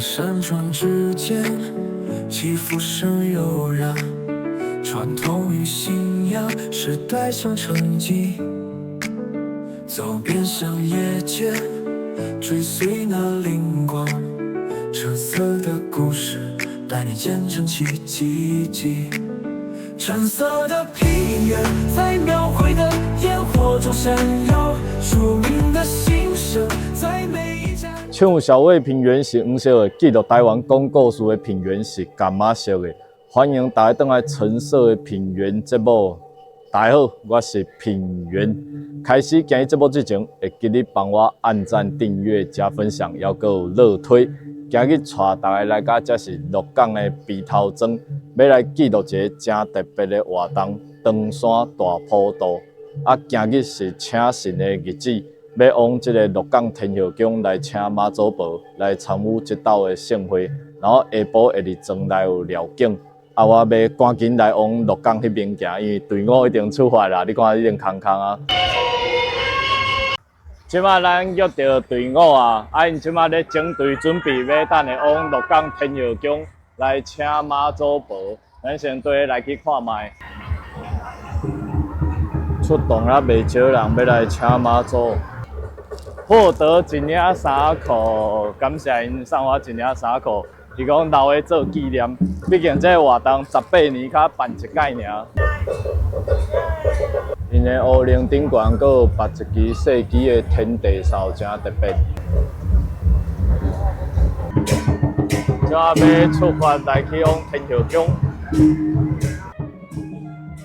山川之间，起伏声悠扬，传统与信仰，时代相承继。走遍乡野间，追随那灵光，橙色的故事带你见证其奇迹。橙色的平原，在描绘的烟火中闪耀，庶民的心声在每一家。唱小味平原是黄色的，记录台湾讲故事的平原是柑仔色的。欢迎大家回来橙色的平原节目。大家好，我是平原。开始今日节目之前，会记得帮我按赞、订阅、加分享，还有热推。今日带大家来到这是鹿港的鼻头庄，要来记录一个真特别的活动——登山大坡道。今日是请神的日子，要往这个鹿港天后宫来请妈祖婆来参与这道的盛会，然后下晡下日庄内有料景。我要赶紧来往鹿港迄边行，因为队伍已经出发啦。你看，已经空空啊。即摆咱约到队伍啊，因即摆咧整队准备要等下往鹿港天后宫来请妈祖婆。咱先对来去看卖。出动了袂少人要来请妈祖，获得一领衫裤，感谢因送我一领衫裤。伊讲留下做纪念，毕竟这个活动18年才办一届尔。因的乌陵顶悬阁有摆一支细支的天地扫，真特别。即要出发来去往天后宫。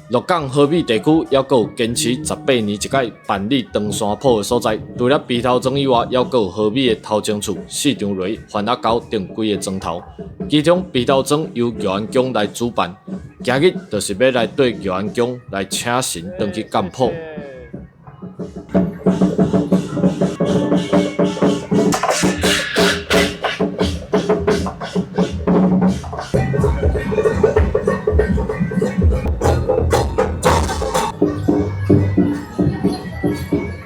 鹿港河尾地区还有坚持18年一届办理登山坡的所在，除了鼻头庄以外，还有河尾的头前厝、市场内、番仔沟等几个庄头。其中鼻头庄由玉安宫来主办，今日就是要来对玉安宫来请神登去干坡。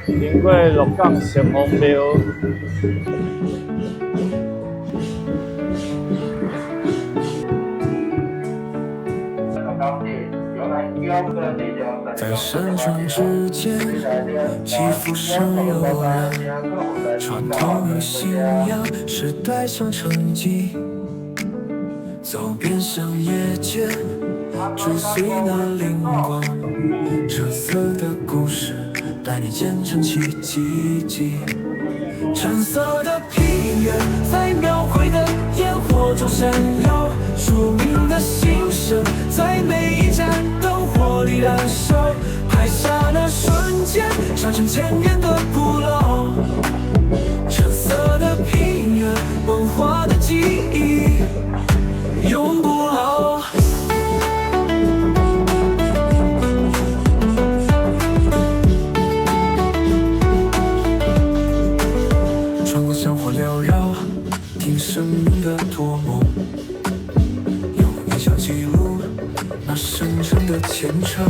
经过鹿港城隍庙，在山川之间，起伏声悠扬，传统与信仰，时代相承继。走遍乡野间，追随那灵光，橙色的故事带你见证其奇迹。橙色的平原，在描绘的烟火中闪耀，庶民的心声在每一盏灯火里燃烧。拍下那瞬间，上成千年的古老。橙色的平原，文化的记忆永不老。穿过香火缭绕，听生命的托梦，用音响记录那深沉的虔诚。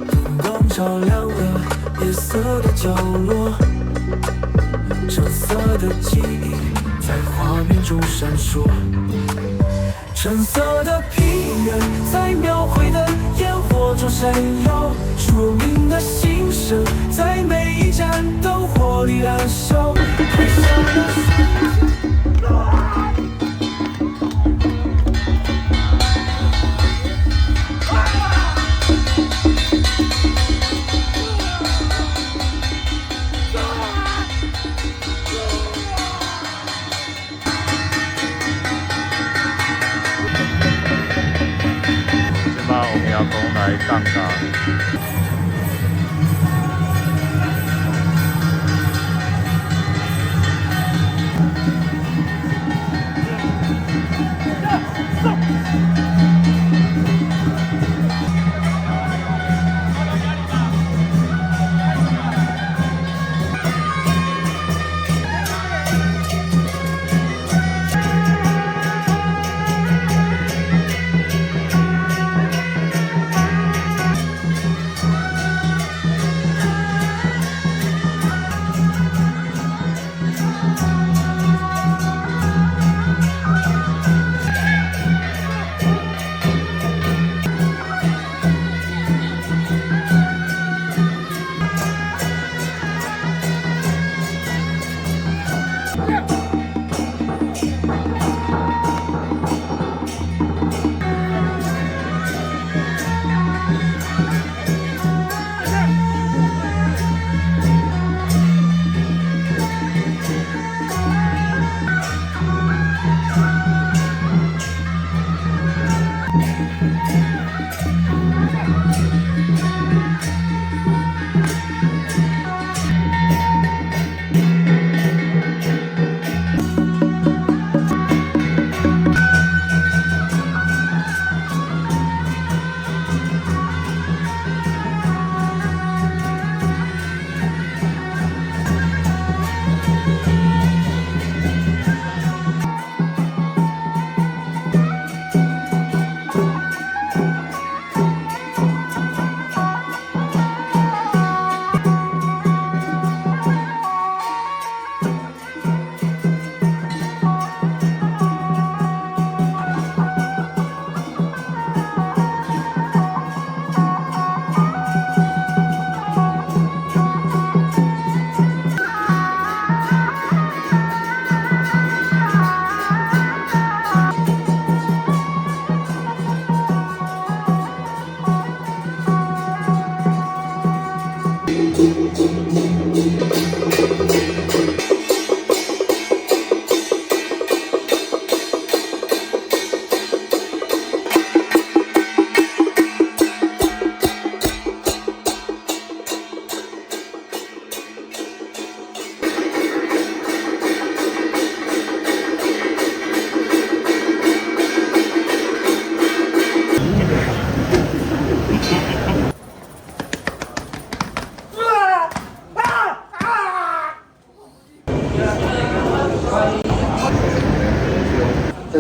灯光照亮了夜色的角落，橙色的记忆在画面中闪烁。橙色的平原，在描绘的烟火中闪耀，庶民的心声在每一盏灯火里燃烧。拍下那王爷公来讲价。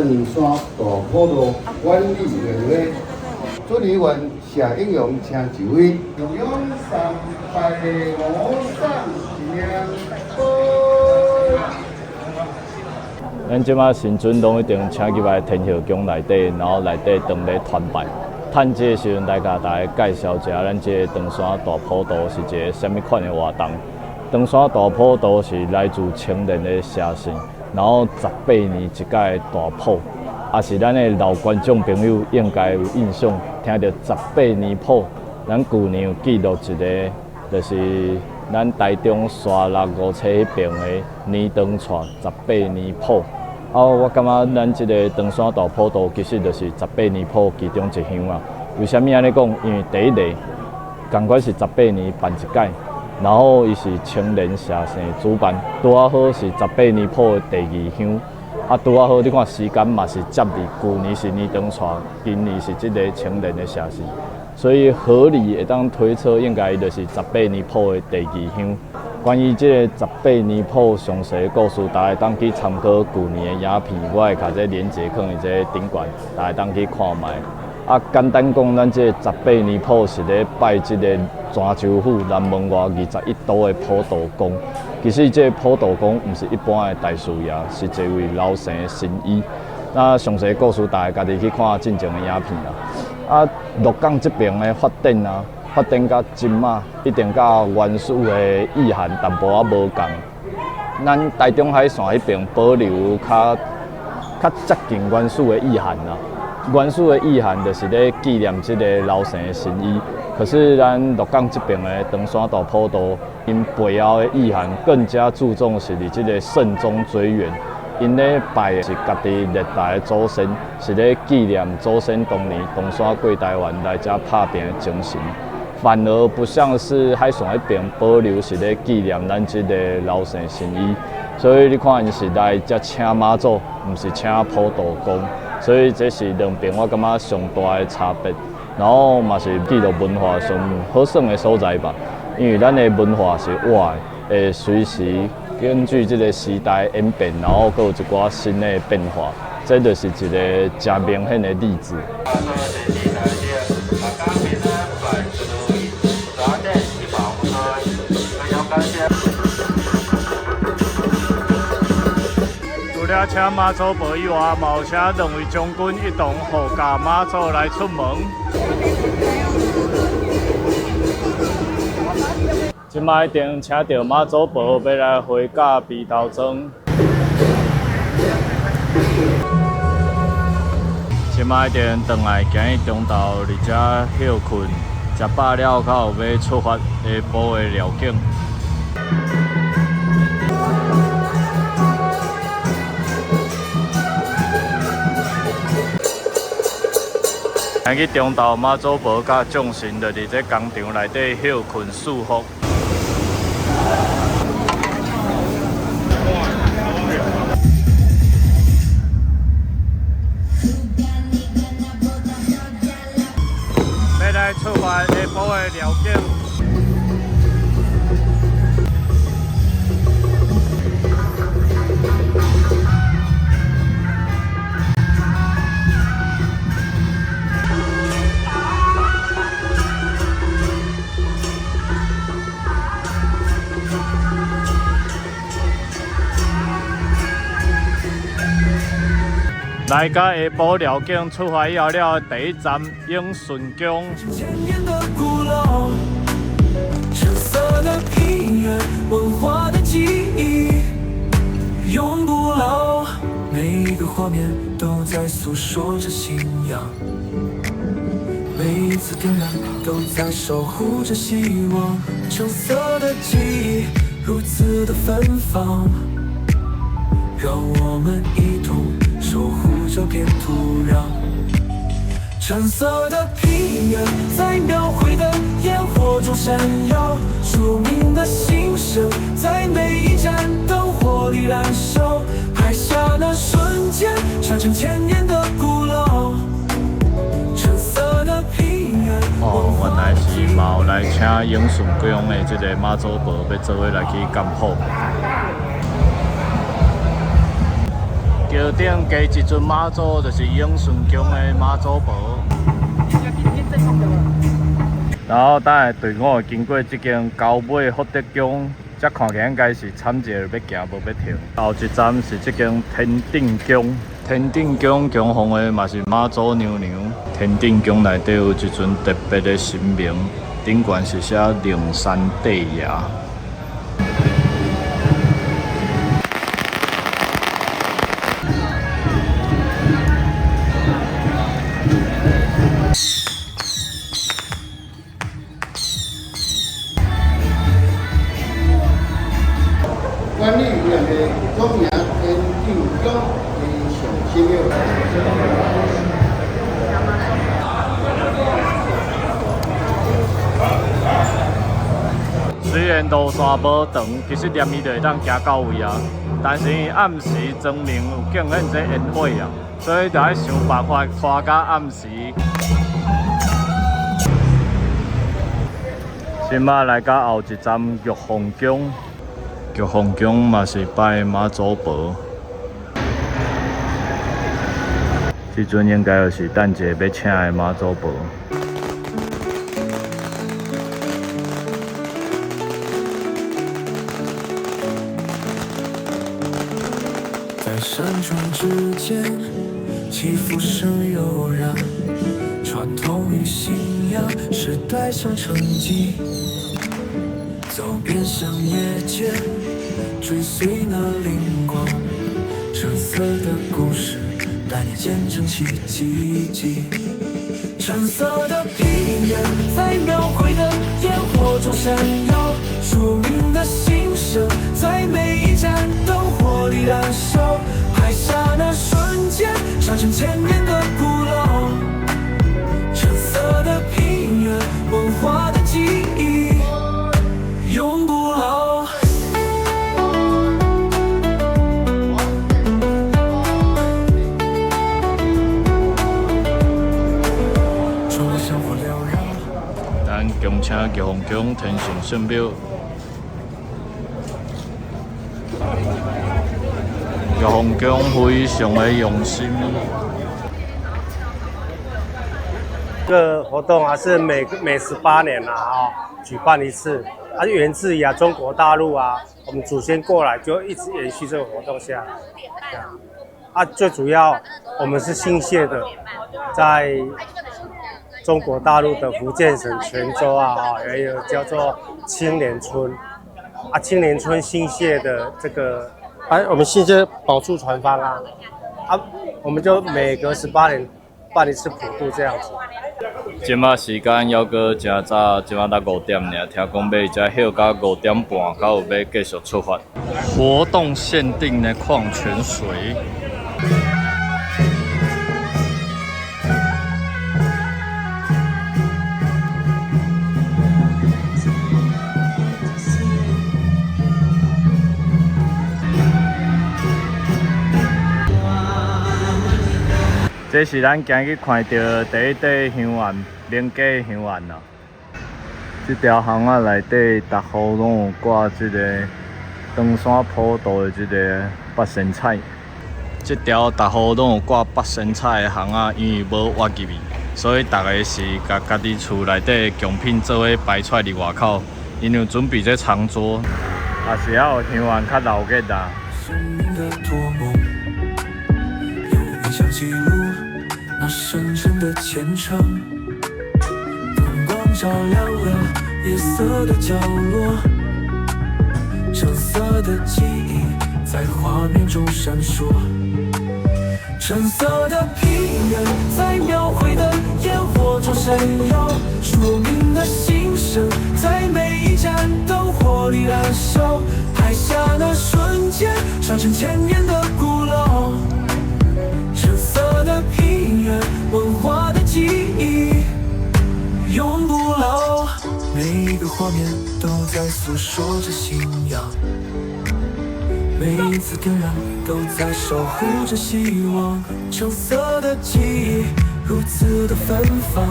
长山大坡道管理员会，祝你们谢英勇请就位，永远上拜我上天波。咱即马新村拢一定请入来天后宫内底，然后内底当咧团拜。趁这个时阵来甲大家介绍一下，咱这个长山大坡道是一个什么款的活动？长山大坡道是来自青莲的写信，然后18年一届的大坡，也是咱的老观众朋友应该有印象，听到18年坡，咱旧年有记录一个，就是咱台中沙657迄边的年长串18年坡。我感觉咱即个长山大坡道其实就是18年坡其中一项啊。为虾米安尼讲？因为第一个，同款是18年办一届，然后伊是青莲社生主办，拄啊好是18年坡的第2项。拄啊好，你看时间嘛是接离旧年是年长串，今年是即个青莲的社生，所以合理会当推测应该就是18年坡的第2项。关于这个18年坡详细的故事，大家当去参考旧年的影片，我会把这连结放伫这顶悬，大家当去看卖。简单讲，咱这18年坡是咧拜这个泉州府南门外21都的普渡公。其实这普渡公不是一般的大师爷，是一位老生的神医。那详细故事，大家家己去看进前的影片啦。鹿港这边的发展啊。发展到今嘛，一定甲原始的意涵淡薄仔无共。咱台中海线迄边保留较接近原始的意涵啦。原始的意涵就是咧纪念即个老生的神医。可是咱鹿港这边的长山大坡道，因背后的意涵更加注重是伫即个慎终追远。因咧拜的是家己历代的祖先，是咧纪念祖先当年东山过台湾来遮拍拼的精神。反而不像是海线迄边保留是咧纪念咱即个老生神医，所以你看因是来遮请妈祖，毋是请普渡公，所以这是两边我感觉上大的差别。然后嘛是记录文化上好耍的所在吧，因为咱的文化是活的，会随时根据这个时代演变，然后佫有一寡新的变化，这就是一个真明显的例子。除了请妈祖婆以外，嘛有请两位将军一同护驾妈祖来出门。今摆一定请到妈祖婆要来回驾鼻头庄。今摆一定转来行去中昼伫遮休困，食饱了后要出发下晡的辽境。行去中昼妈祖婆甲众神，就伫这工厂内底休困束缚。要来出发下晡的辽境。来到下晡辽境出发以后了，第一站永顺宫。千年的古老，橙色的平原，文化的记忆，永不老。每一个画面都在诉说着信仰，每一次点燃都在守护着希望。橙色的记忆如此的芬芳，让我们一同守护这片土壤。橙色的平原在描绘的烟火中闪耀，著名的心声在每一盏灯火里燃烧。拍下那瞬间，传承千年的古老。橙色的平原。原来是嘛有来请永顺宫的这个妈祖婆要做伙来去甘普。桥顶加一尊妈祖，就是永顺宫的妈祖婆。然后等下队伍经过这间高尾福德宫，才看起来应该是惨者要行，无要停。后一站是这间天定宫，天定宫供奉的嘛是妈祖娘娘。天定宫内底有一尊特别的神明，顶悬是写灵山地爷。管理员的中央天定宫的上新庙。虽然路线无长，其实连伊就会当行到位啊。但是伊暗时装明有敬献这烟火啊，所以就要想办法拖到暗时。即马来到后一站玉凤宫，玉凤宫嘛是拜妈祖婆。这尊应该就是等者要请的妈祖婆。在山川之间，起伏声悠然，传统与信仰，时代相承继。走遍乡野间，追随那灵光，橙色的故事，带你见证奇迹。橙色的平原，在描绘的烟火中闪耀，著名的心声，在每一盏灯火里燃烧。拍下那瞬间，上成千年的古老。橙色的平原，文化的记忆，永不老。窗外香火缭绕。咱恭请玉凤宫天神圣庙。玉凤宫非常的用心。这个活动啊是每18年举办一次，它是源自于中国大陆我们祖先过来就一直延续这个活动下来。最主要我们是姓谢的，在中国大陆的福建省泉州有一个叫做青年村青年村姓谢的这个我们姓谢宝树传芳我们就每隔18年办一次普渡这样子。即马时间还阁真早，即马才5点尔，听讲要才休到5点半，才有要继续出发。活动限定的矿泉水。这是咱今日看到第一块香丸，明家香丸啦。这条巷仔内底，逐户拢有挂这个登山普渡的这个八仙彩。这条逐户拢有挂八仙彩的巷仔，因为无挖入去，所以大家是甲家己厝内底的贡品做伙摆出来伫外口，因为准备这长桌，也是要有香丸较留个啦。生命的托梦，有影像记录那深沉的虔诚。灯光照亮了夜色的角落，橙色的记忆在画面中闪烁。橙色的平原，在描绘的烟火中闪耀。著名的心声，在每一盏灯火里燃烧。拍下那瞬间，上成千年的古老。橙色的平原，文化的记忆，永不老。每一个画面都在诉说着信仰，每一次点燃都在守护着希望。橙色的记忆如此的芬芳。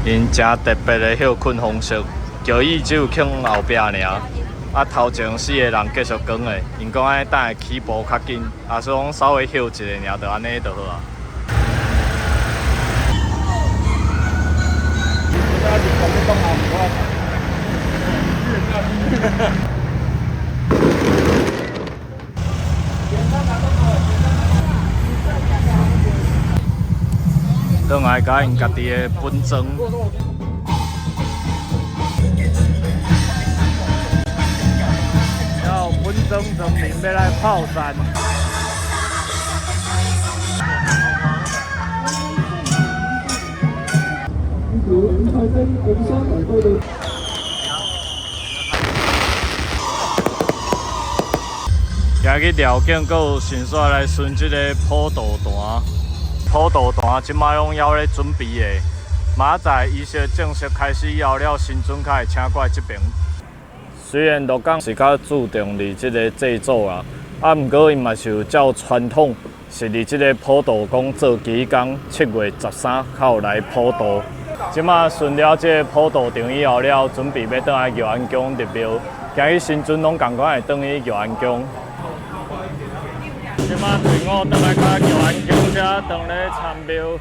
因真特别的休困方式，叫伊只有放后壁尔。啊，头前4个人继续讲的，因讲安尼等下起步较紧，啊，所以讲稍微休一下尔，就安尼就好啊。转来甲因家己的本庄。然后本庄村民要来泡山。今日条件阁有顺续来顺即个普渡坛。普渡坛即摆拢要咧准备的，明仔载仪式正式开始以后了，新村才会请过来这边。虽然鹿港是较注重伫即个制作啊，毋过因嘛是有照传统，是伫即个普渡宫做期间7月13号来普渡。即摆顺了即个普渡场以后了，准备要倒来玉安宫入庙。今日新村拢共款会倒去玉安宫。即摆队伍倒来甲玉安宫遮倒咧参庙。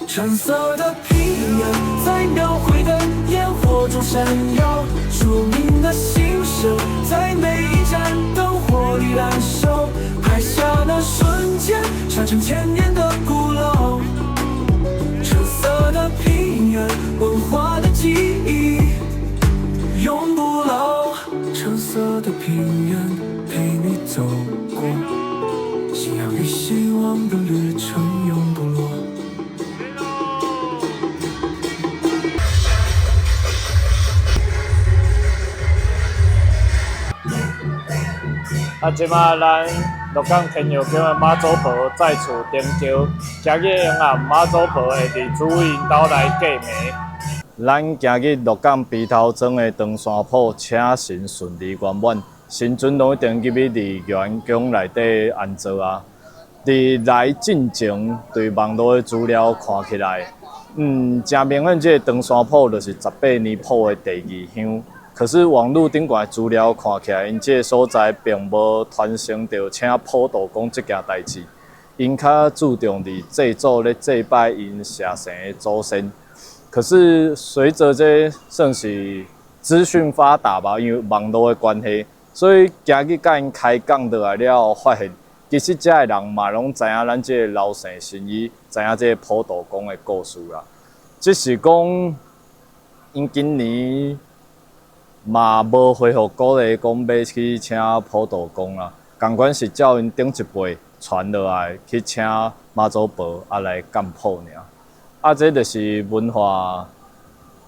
橙色的平原在描绘的烟火中闪耀，著名的心声在每一盏灯火里燃烧，拍下那瞬间，传承千年的古老。橙色的平原，文化的记忆永不老。橙色的平原，陪你走过，信仰与希望的旅程永不落。即摆咱鹿港天后宫的妈祖婆再次登桥，今日下暗妈祖婆会伫主引导来过暝。咱今日鹿港鼻头庄的长山铺请神顺利圆满，神尊拢一定入去伫玉安宫内底安坐啊。伫来进前，对网络的资料看起来，真明显，这个长山铺就是18年铺的第2香。可是网络顶悬资料看起来，因这个所在并无传承到请普渡宫这件代志，因较注重伫祭祖咧祭拜因社神的祖先。可是随着这算是资讯发达吧，因为网络的关系，所以今日甲因开讲倒来了，发现其实遮个人嘛拢知影咱这个老生神医，知影这个普渡宫的故事啦。只是讲因今年嘛无恢复鼓励讲要去请普渡宫啦，共款是照因顶一辈传落来去请妈祖婆来干普尔。这就是文化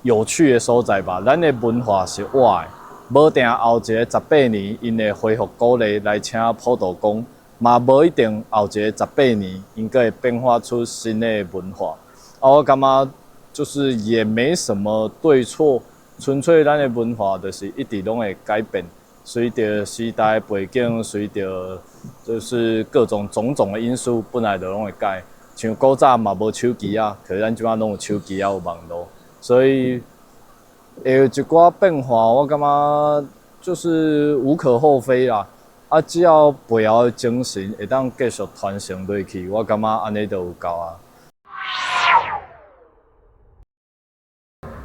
有趣的所在吧。咱的文化是活的，无定后一个18年因会恢复鼓励来请普渡宫，嘛无一定后一个18年因会变化出新的文化。我感觉就是也没什么对错。纯粹咱的文化就是一直拢会改变，随着时代背景，随着就是各种种种的因素，本来就拢会改。像古早嘛无手机啊，可是咱即摆拢有手机啊，有网络，所以会有一寡变化，我感觉就是无可厚非啦。只要背后的精神会当继续传承落去，我感觉安尼就有够啊。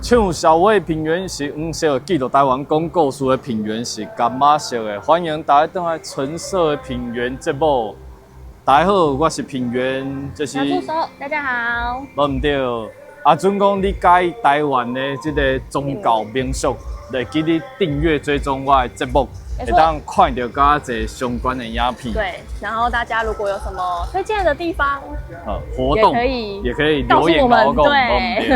唱小尾平原是黄色，记录台湾讲故事的平原是柑仔色的。欢迎大家回来纯色的平原节目。大家好，我是平原，这是小助手，大家好。无毋对，啊，准讲你介意台湾的这个宗教民俗，来记你订阅追踪我的节目，会当看到较侪相关的影片。对，然后大家如果有什么推荐的地方，活动也可以留言告诉我们。对。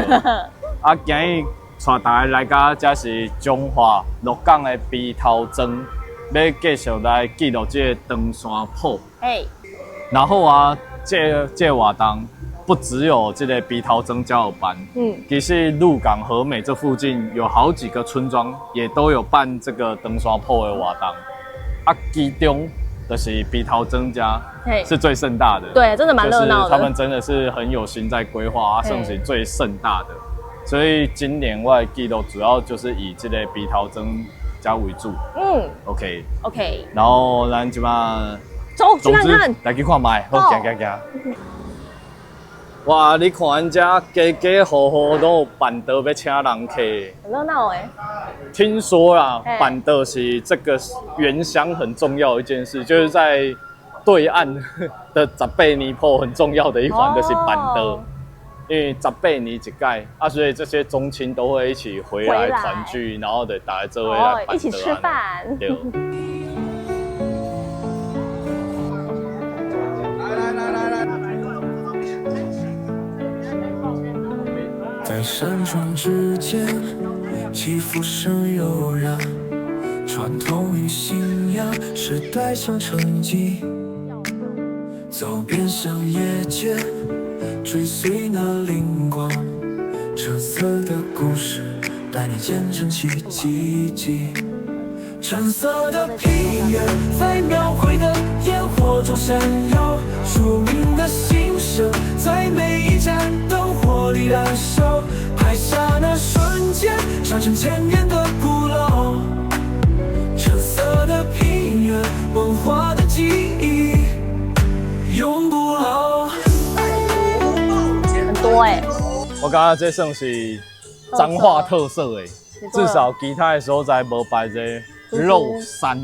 啊，今日带大家来到这是中华鹿港的鼻头庄，要继续来记录这个登山坡。然后啊，这活动不只有这个鼻头庄交友班，其实鹿港和美这附近有好几个村庄也都有办这个登山坡的活动。啊，其中就是鼻头庄家是最盛大的，对，真的蛮热闹的。他们真的是很有心在规划，啊，算是最盛大的。所以今年我的记录主要就是以这个鼻头庄家为主。OK。然后咱即马走去看看，来去看卖，好，行。哇，你看人家家户户都有板凳要请人客，很热闹哎。听说啦，板凳是这个原乡很重要的一件事，就是在对岸的18年坡很重要的一环就是板凳，因为18年一届啊，所以这些宗亲都会一起回来团聚，然后大家做伙来一起吃饭。对。在山川之间，起伏声悠然，传统与信仰，时代相承继。走遍乡野间，追随那灵光，橙色的故事带你见证其奇迹。橙色的平原在描绘的烟火中闪耀，著名的心声在每一盏灯火里燃烧。拍下那瞬间，传承千年的古老。橙色的平原，文化的记忆永不老。很多哎，我感觉这算是彰化特色哎，至少其他的所在无摆这肉山。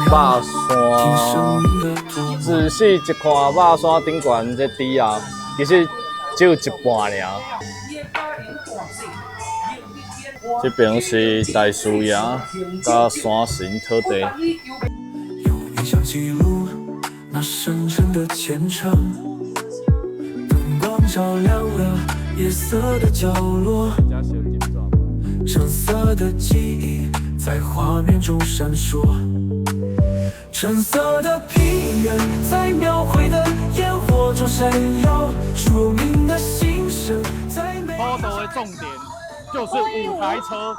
肉山，仔细一看，肉山顶悬这猪啊，其实只有一半尔。这边是大树爷加山神土地。用影像记录那深沉的虔诚，灯光照亮了夜色的角落，橙色的记忆在画面中闪烁。橙色的平原在描绘的烟火中闪耀，著名的心声在每坡道的重点就是舞台车，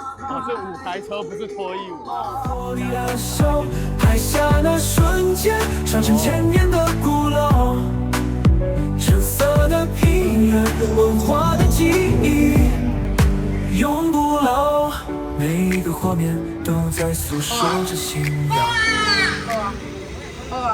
是舞台车，不是脱衣舞。火里燃烧，拍下那瞬间，传承千年的古老。橙色的平原，文化的记忆永不老，每一个画面都在诉说着信仰。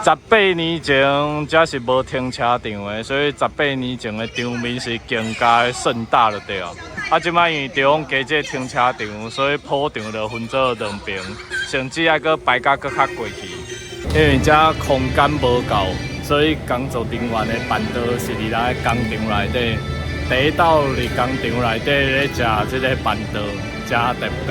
18年前这是无停车场的，所以18年前的场面是更加盛大了对啊。啊，即摆因为地方加这停车场，所以坡场就分做两边，甚至还阁排甲阁较过去。因为这空间无够，所以工作人员的板凳是伫咱工厂内底，第一道伫工厂内底咧食这个板凳，真特别。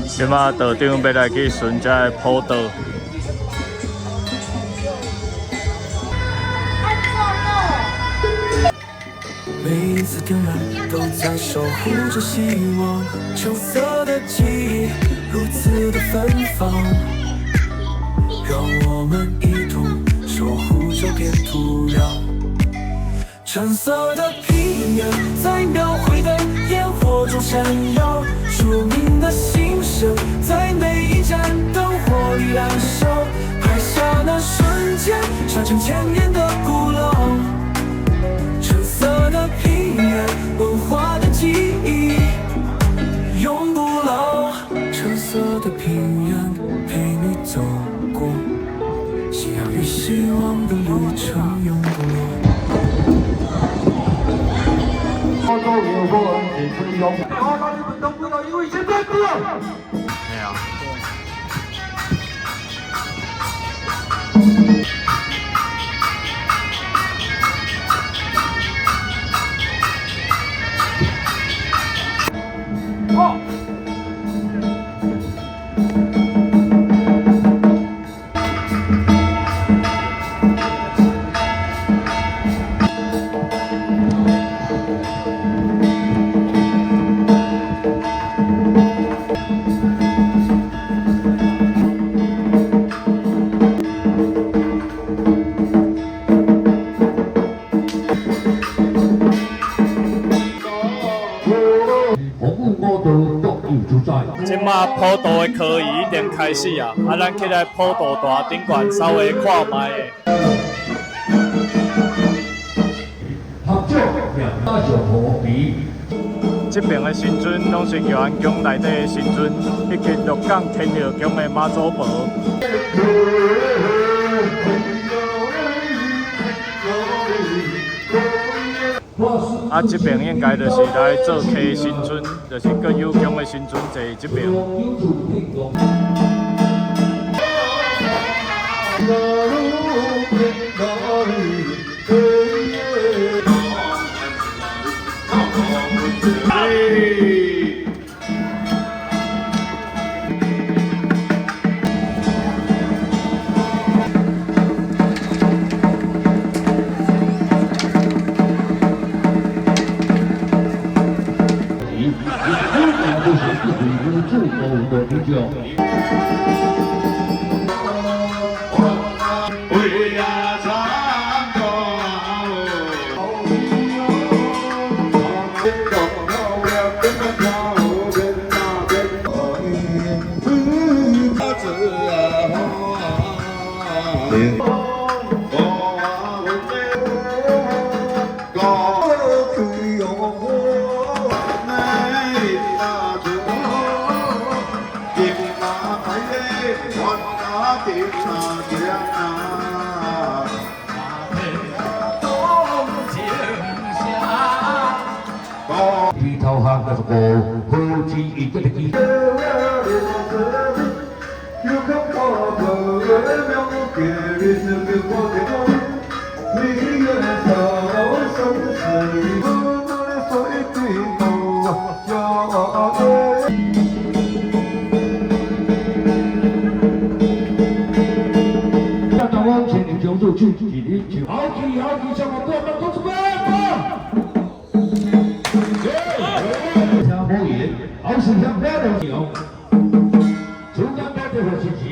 即马道长要来去巡这个坡道。每一次点燃都在守护着希望，橙色的记忆如此的芬芳，让我们一同守护这片土壤。橙色的平原在描绘的烟火中闪耀，著名的心声在每一盏灯火里燃烧，拍下那瞬间，传承千年的古老。橙色的平原，文化的记忆永不信仰与希望的旅程永不落。我都有过几分钟，你们都不知道，因为现在不了。没有。今嘛普渡的科仪已经开始啊，咱起来普渡大顶悬稍微看卖的。这边的神尊拢是玉安宫内底的神尊，以及鹿港天后宫的妈祖婆。啊，这边应该就是来做客的神尊，就是各有宫的神尊坐这边。低头下个是个好记忆的记。好奇，小伙伴们，同志们！香火也，好是香标的酒，中央标的和信息。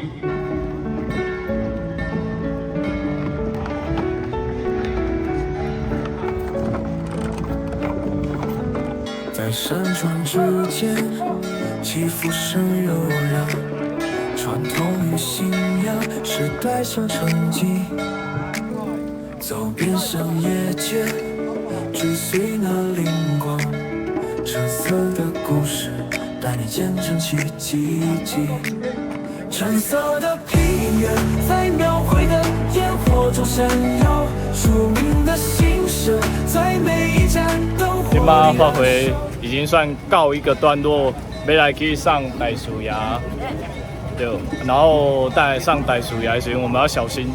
在山川之间，起伏声悠扬，传统与信仰，时代相承继。走遍山野间，追随那灵光，橙色的故事带你见证其奇迹。橙色的平原在描绘的烟火中闪耀，庶民的心声在每一盏灯火里。今嘛发挥已经算告一个段落，要来去上大树崖，对，然后在上大树崖的时候，我们要小心。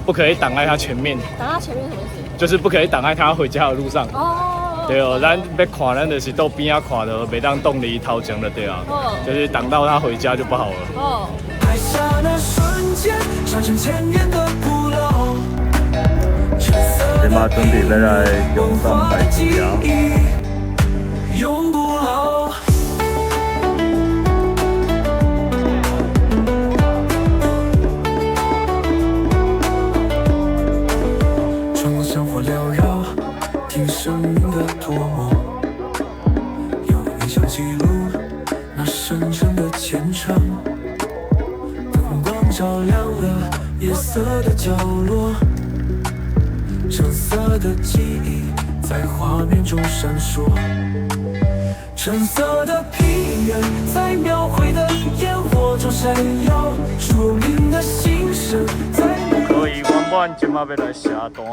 不可以挡在他前面。挡他前面什么意思？就是不可以挡在他回家的路上。哦。对哦，咱要看，咱就是到边仔看的，袂当动离头前的对啊。哦。就是挡到他回家就不好了。哦。拍下那瞬间，传承千年的古老。今嘛准备要来勇上大树崖。永不老。香火缭绕，听生命的唾沫，用影像记录那深沉的虔诚。灯光照亮了夜色的角落，橙色的记忆在画面中闪烁。橙色的平原在描绘的烟火中闪耀，庶民的心声在。阮即马要来下单。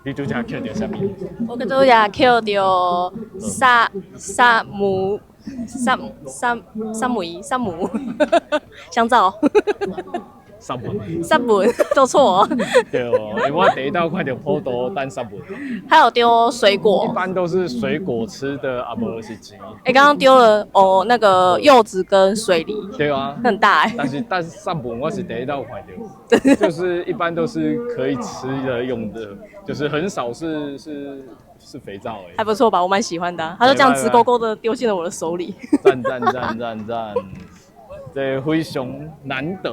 你拄则捡到啥物？我拄则捡到沙姆香皂。三本，三本做错、哦，对哦，因为我第一道看到葡萄单三本，还有丢水果，一般都是水果吃的，啊无是钱。刚刚丢了哦，那个柚子跟水梨，对啊，很大哎。但是三本我是第一道看到，就是一般都是可以吃的用的，就是很少是肥皂而已。还不错吧，我蛮喜欢的、啊，它就这样直勾勾的丢进了我的手里。赞！这非常难得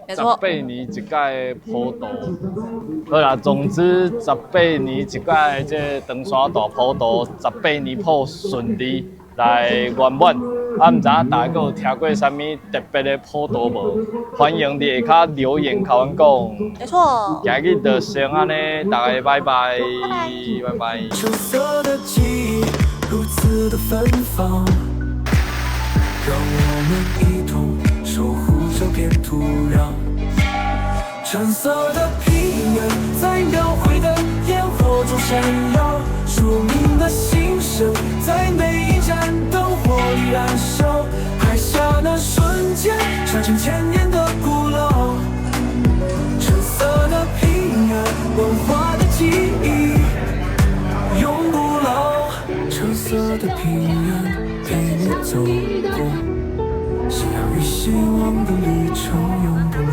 ，18年一届的普渡。好啦，总之18年一届这长山大普渡，18年普顺利来圆满。啊，唔知影大家有听过啥物特别的普渡无？欢迎你下骹留言甲阮讲。没错。今日就先安尼，大家拜拜，拜拜。橙色的记忆如此的芬芳，让我们一同守护这片土壤。橙色的平原在描绘的烟火中闪耀，著名的心声在每一盏灯火里燃烧。拍下那瞬间，传承千年的古老。橙色的平原，文化的记忆永不老。橙色的平原，陪你走过。信仰与希望的旅程永不落。